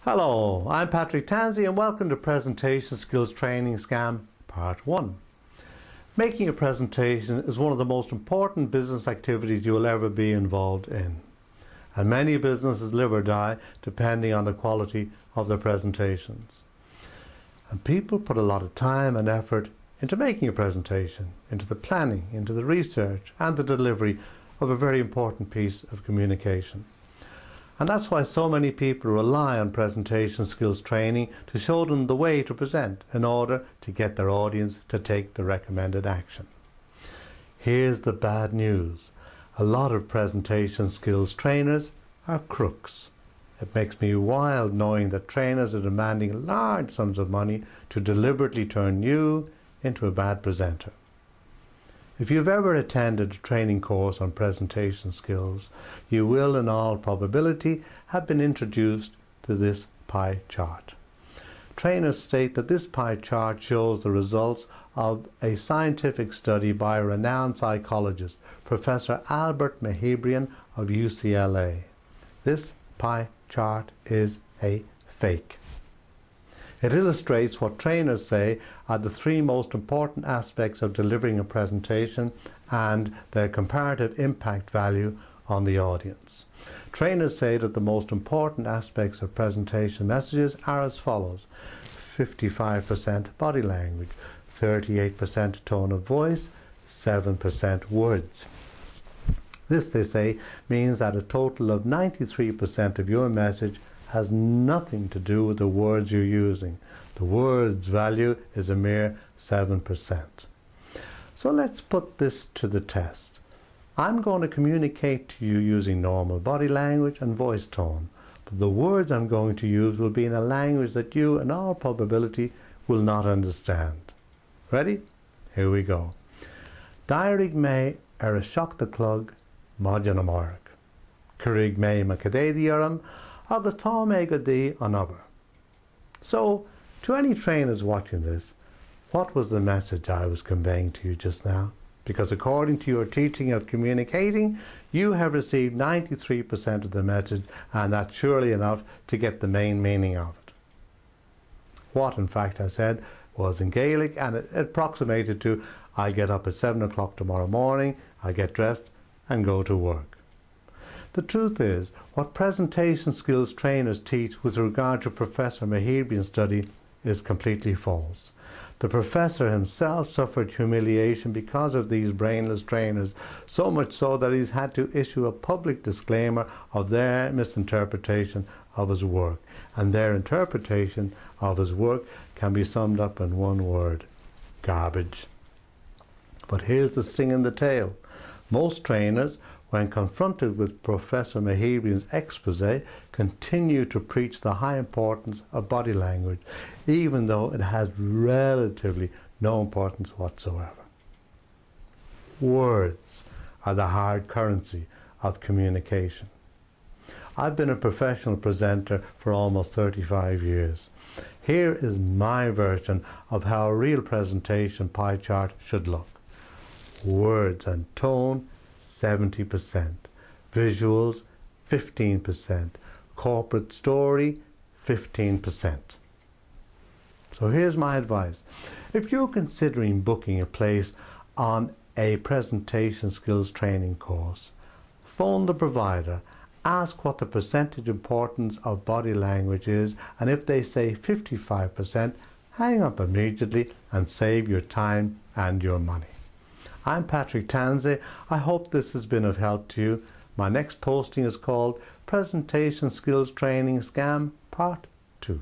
Hello, I'm Patrick Tansey and welcome to Presentation Skills Training Scam Part 1. Making a presentation is one of the most important business activities you will ever be involved in. And many businesses live or die depending on the quality of their presentations. And people put a lot of time and effort into making a presentation, into the planning, into the research and the delivery of a very important piece of communication. And that's why so many people rely on presentation skills training to show them the way to present in order to get their audience to take the recommended action. Here's the bad news. A lot of presentation skills trainers are crooks. It makes me wild knowing that trainers are demanding large sums of money to deliberately turn you into a bad presenter. If you've ever attended a training course on presentation skills, you will in all probability have been introduced to this pie chart. Trainers state that this pie chart shows the results of a scientific study by a renowned psychologist, Professor Albert Mehrabian of UCLA. This pie chart is a fake. It illustrates what trainers say are the three most important aspects of delivering a presentation and their comparative impact value on the audience. Trainers say that the most important aspects of presentation messages are as follows: 55% body language, 38% tone of voice, 7% words. This, they say, means that a total of 93% of your message has nothing to do with the words you're using. The words value is a mere 7%. So let's put this to the test. I'm going to communicate to you using normal body language and voice tone, but the words I'm going to use will be in a language that you, in all probability, will not understand. Ready? Here we go. Dairg me a seachta clog Majan Amorg. Curig me Macadadiaram agus tá mé go dtí an obair. So, to any trainers watching this, what was the message I was conveying to you just now? Because according to your teaching of communicating, you have received 93% of the message, and that's surely enough to get the main meaning of it. What, in fact, I said was in Gaelic, and it approximated to: I get up at 7 o'clock tomorrow morning, I get dressed and go to work. The truth is, what presentation skills trainers teach with regard to Professor Mehrabian's study is completely false. The professor himself suffered humiliation because of these brainless trainers, so much so that he's had to issue a public disclaimer of their misinterpretation of his work. And their interpretation of his work can be summed up in one word: garbage. But here's the sting in the tail. Most trainers, when confronted with Professor Mehrabian's expose, continue to preach the high importance of body language, even though it has relatively no importance whatsoever. Words are the hard currency of communication. I've been a professional presenter for almost 35 years. Here is my version of how a real presentation pie chart should look. Words and tone, 70%. Visuals, 15%. Corporate story, 15%. So here's my advice. If you're considering booking a place on a presentation skills training course, phone the provider, ask what the percentage importance of body language is, and if they say 55%, hang up immediately and save your time and your money. I'm Patrick Tansey. I hope this has been of help to you. My next posting is called Presentation Skills Training Scam Part 2.